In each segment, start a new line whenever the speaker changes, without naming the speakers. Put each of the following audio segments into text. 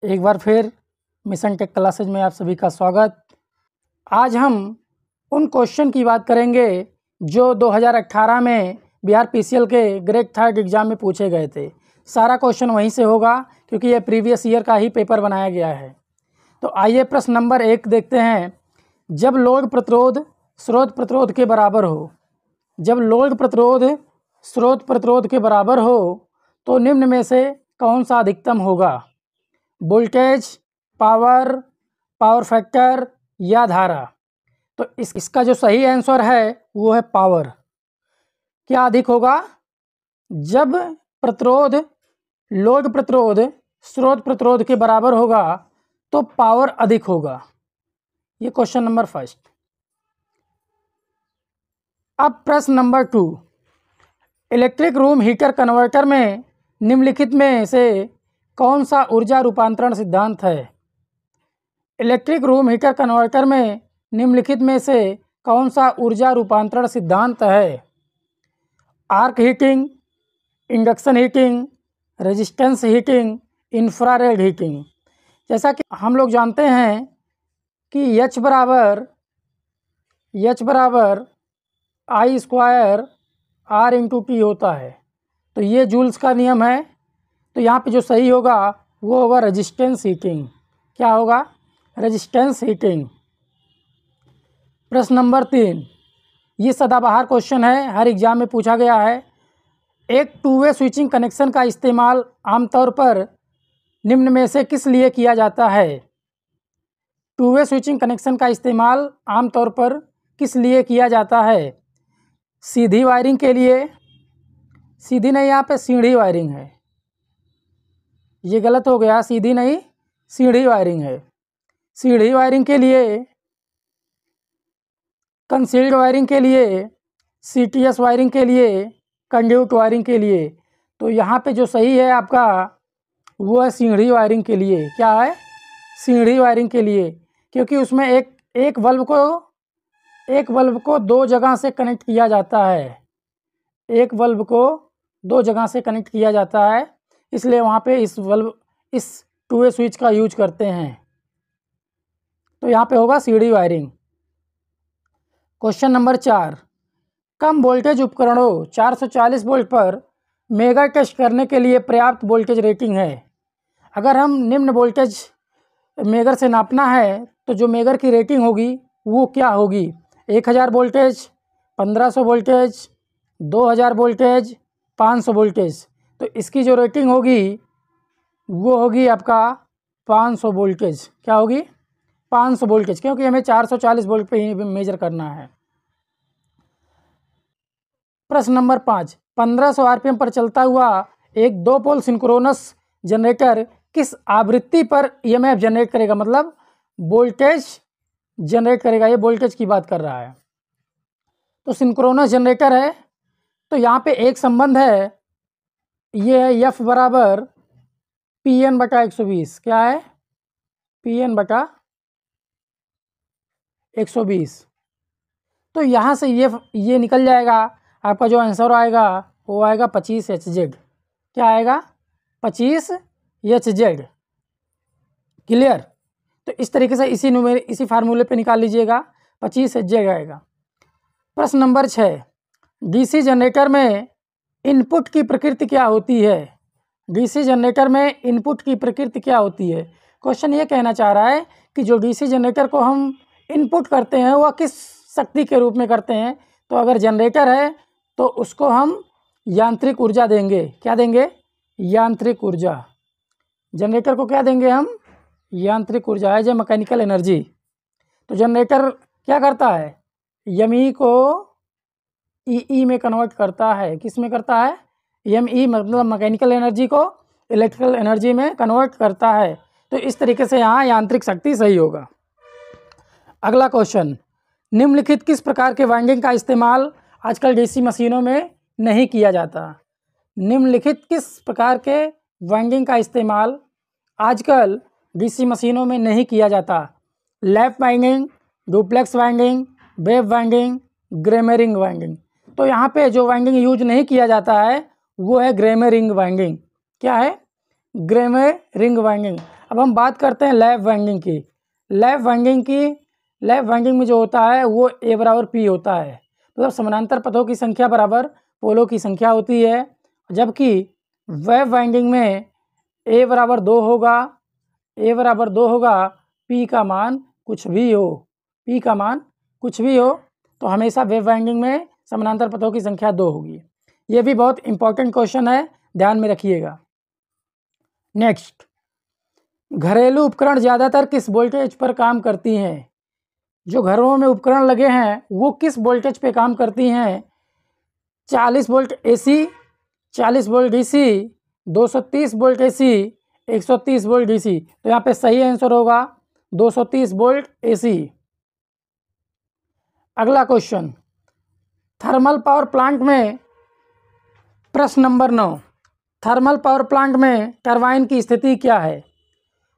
एक बार फिर mission take classes में आप सभी का स्वागत। आज हम उन क्वेश्चन की बात करेंगे जो 2018 में बिहार पीसीएल के ग्रेड थर्ड एग्ज़ाम में पूछे गए थे। सारा क्वेश्चन वहीं से होगा क्योंकि ये प्रीवियस ईयर का ही पेपर बनाया गया है। तो आइए प्रश्न नंबर 1 देखते हैं। जब लोड प्रतिरोध स्रोत प्रतिरोध के बराबर हो, जब लोड प्रतिरोध स्रोत प्रतिरोध के बराबर हो तो निम्न में से कौन सा अधिकतम होगा? वोल्टेज, पावर, पावर फैक्टर या धारा? तो इसका जो सही आंसर है वो है पावर। क्या अधिक होगा? जब प्रतिरोध लोड प्रतिरोध स्रोत प्रतिरोध के बराबर होगा तो पावर अधिक होगा। ये क्वेश्चन नंबर फर्स्ट। अब प्रश्न number 2। Electric room heater converter में निम्नलिखित में से कौन सा ऊर्जा रूपांतरण सिद्धांत है? इलेक्ट्रिक रूम हीटर कन्वर्टर में निम्नलिखित में से कौन सा ऊर्जा रूपांतरण सिद्धांत है? Arc heating, induction heating, resistance heating, infrared heating. जैसा कि हम लोग जानते हैं कि H बराबर I square R into T होता है। तो ये जूल्स का नियम है। तो यहाँ पे जो सही होगा वो होगा रेजिस्टेंस हीटिंग। क्या होगा? Resistance heating. प्रश्न नंबर 3। ये सदाबहार क्वेश्चन है, हर एग्जाम में पूछा गया है। एक टू वे स्विचिंग कनेक्शन का इस्तेमाल आमतौर पर निम्न में से किस लिए किया जाता है? टू वे स्विचिंग कनेक्शन का इस्तेमाल आमतौर पर किस लिए किया जाता है? सीधी वायरिंग के लिए, सीधी नहीं, यहाँ पे सीधी वायरिंग है, ये गलत हो गया, सीधी नहीं सीधी वायरिंग है। सीधी वायरिंग के लिए, कंसील्ड वायरिंग के लिए, सीटीएस वायरिंग के लिए, कंड्यूट वायरिंग के लिए। तो यहाँ पे जो सही है आपका वो है सीधी वायरिंग के लिए। क्या है? सीधी वायरिंग के लिए, क्योंकि उसमें एक बल्ब को दो जगह से कनेक्ट किया जाता है। एक बल्ब को दो जगह से कनेक्ट किया जाता है, इसलिए वहाँ पे इस टू वे स्विच का यूज करते हैं। तो यहाँ पे होगा सीधी वायरिंग। Question number 4। कम वोल्टेज उपकरणों 440 वोल्ट पर मेगा टेस्ट करने के लिए पर्याप्त वोल्टेज रेटिंग है। अगर हम निम्न वोल्टेज मेगर से नापना है तो जो मेगर की रेटिंग होगी वो क्या होगी? 1000 वोल्टेज, 1500 वोल्टेज, 2000 वोल्टेज, 500 वोल्टेज। तो इसकी जो रेटिंग होगी वो होगी आपका 500 वोल्टेज। क्या होगी? 500 वोल्टेज, क्योंकि हमें 440 वोल्ट पे ही मेजर करना है। प्रश्न नंबर 5। 1500 आरपीएम पर चलता हुआ एक 2 पोल सिंक्रोनस जनरेटर किस आवृत्ति पर ईएमएफ जनरेट करेगा? मतलब वोल्टेज जनरेट करेगा। ये वोल्टेज की बात कर रहा है। तो सिंक्रोनस जनरेटर है, तो यहाँ पे एक संबंध है, ये है F बराबर PN बटा 120। क्या है? PN बटा 120। तो यहाँ से ये निकल जाएगा, आपका जो आंसर आएगा वो आएगा 25 HZ। क्या आएगा? 25 HZ। क्लियर? तो इस तरीके से इसी फार्मूले पे निकाल लीजिएगा, 25 HZ आएगा। प्रश्न नंबर 6। डीसी जनरेटर में इनपुट की प्रकृति क्या होती है? डीसी जनरेटर में इनपुट की प्रकृति क्या होती है? क्वेश्चन ये कहना चाह रहा है कि जो डीसी जनरेटर को हम इनपुट करते हैं वह किस शक्ति के रूप में करते हैं। तो अगर जनरेटर है तो उसको हम यांत्रिक ऊर्जा देंगे। क्या देंगे? यांत्रिक ऊर्जा। जनरेटर को क्या देंगे हम? यांत्रिक ऊर्जा है, जो मैकेनिकल एनर्जी। तो जनरेटर क्या करता है? एमई को ई में कन्वर्ट करता है। किस में करता है? एमई, मतलब मैकेनिकल एनर्जी को इलेक्ट्रिकल एनर्जी में कन्वर्ट करता है। तो इस तरीके से यहाँ यांत्रिक शक्ति सही होगा। अगला क्वेश्चन। निम्नलिखित किस प्रकार के वाइंडिंग का इस्तेमाल आजकल डीसी मशीनों में नहीं किया जाता? निम्नलिखित किस प्रकार के वाइंडिंग का इस्तेमाल आजकल डीसी मशीनों में नहीं किया जाता? Lap winding, duplex winding, wave winding, Gramme ring winding. तो यहाँ पे जो वाइंडिंग यूज नहीं किया जाता है वो है ग्रेमे रिंग वाइंडिंग। क्या है? ग्रेमे रिंग वाइंडिंग। अब हम बात करते हैं लैप वाइंडिंग की। लैप वाइंडिंग में जो होता है वो A बराबर P होता है, मतलब समानांतर पथों की संख्या बराबर पोलों की संख्या होती है। जबकि वेव वाइंडिंग में A बराबर 2 होगा, P का मान कुछ भी हो, तो हमेशा वेव वाइंडिंग में समानांतर पथों की संख्या 2 होगी। ये भी बहुत इंपॉर्टेंट क्वेश्चन है, ध्यान में रखिएगा। नेक्स्ट, घरेलू उपकरण ज़्यादातर किस वोल्टेज पर काम करती हैं? जो घरों में उपकरण लगे हैं वो किस वोल्टेज पे काम करती हैं? 40 volt AC, 40 volt DC, 230 volt AC, 130 volt DC। तो यहाँ पे सही आंसर होगा 230 वोल्ट AC। अगला क्वेश्चन, थर्मल पावर प्लांट में, प्रश्न नंबर 9, थर्मल पावर प्लांट में टरबाइन की स्थिति क्या है?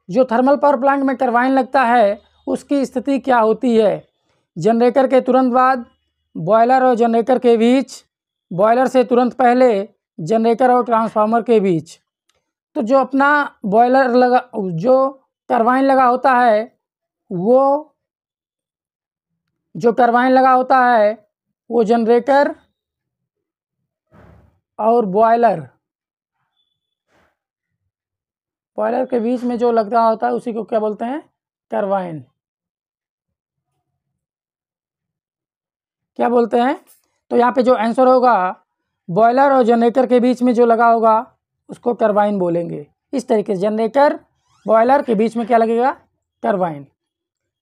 जो थर्मल पावर प्लांट में टरबाइन लगता है उसकी स्थिति क्या होती है? जनरेटर के तुरंत बाद, बॉयलर और जनरेटर के बीच, बॉयलर से तुरंत पहले, जनरेटर और ट्रांसफार्मर के बीच। तो जो अपना बॉयलर लगा, जो टरबाइन लगा होता है वो जनरेटर और बॉयलर के बीच में जो लगा होता है उसी को क्या बोलते हैं? टरबाइन। क्या बोलते हैं? तो यहाँ पे जो आंसर होगा, बॉयलर और जनरेटर के बीच में जो लगा होगा उसको टरबाइन बोलेंगे। इस तरीके से जनरेटर बॉयलर के बीच में क्या लगेगा? टरबाइन।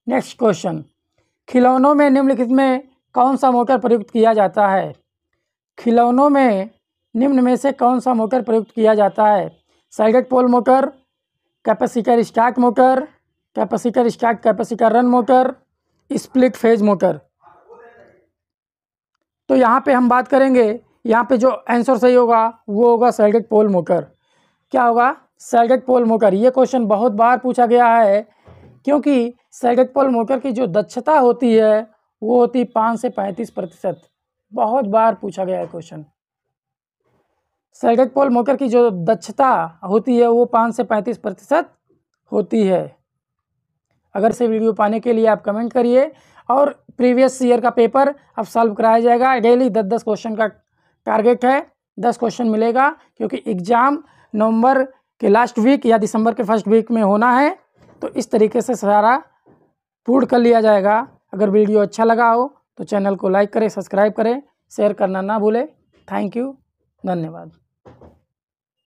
नेक्स्ट क्वेश्चन, खिलौनों में निम्नलिखित में कौन सा मोटर प्रयुक्त किया जाता है? खिलौनों में निम्न में से कौन सा मोटर प्रयुक्त किया जाता है? Sided pole motor, capacitor start motor, capacitor start capacitor run motor, split phase motor. तो यहाँ पे हम बात करेंगे, यहाँ पे जो आंसर सही होगा वो होगा साइडेड पोल मोटर। क्या होगा? Sided pole motor. ये क्वेश्चन बहुत बार पूछा गया है क्योंकि साइडेड पोल मोटर की जो दक्षता होती है वो होती 5 से 35%। बहुत बार पूछा गया है क्वेश्चन। साइडेड पोल मोटर की जो दक्षता होती है वो 5 से 35% होती है। अगर से वीडियो पाने के लिए आप कमेंट करिए, और प्रीवियस ईयर का पेपर अब सॉल्व कराया जाएगा। डेली 10-10 क्वेश्चन का टारगेट है, 10 क्वेश्चन मिलेगा क्योंकि एग्ज़ाम नवंबर के लास्ट वीक या दिसंबर के फर्स्ट वीक में होना है। तो इस तरीके से सारा पूर्ण कर लिया जाएगा। अगर वीडियो अच्छा लगा हो तो चैनल को लाइक करें, सब्सक्राइब करें, शेयर करना ना भूलें। थैंक यू, धन्यवाद।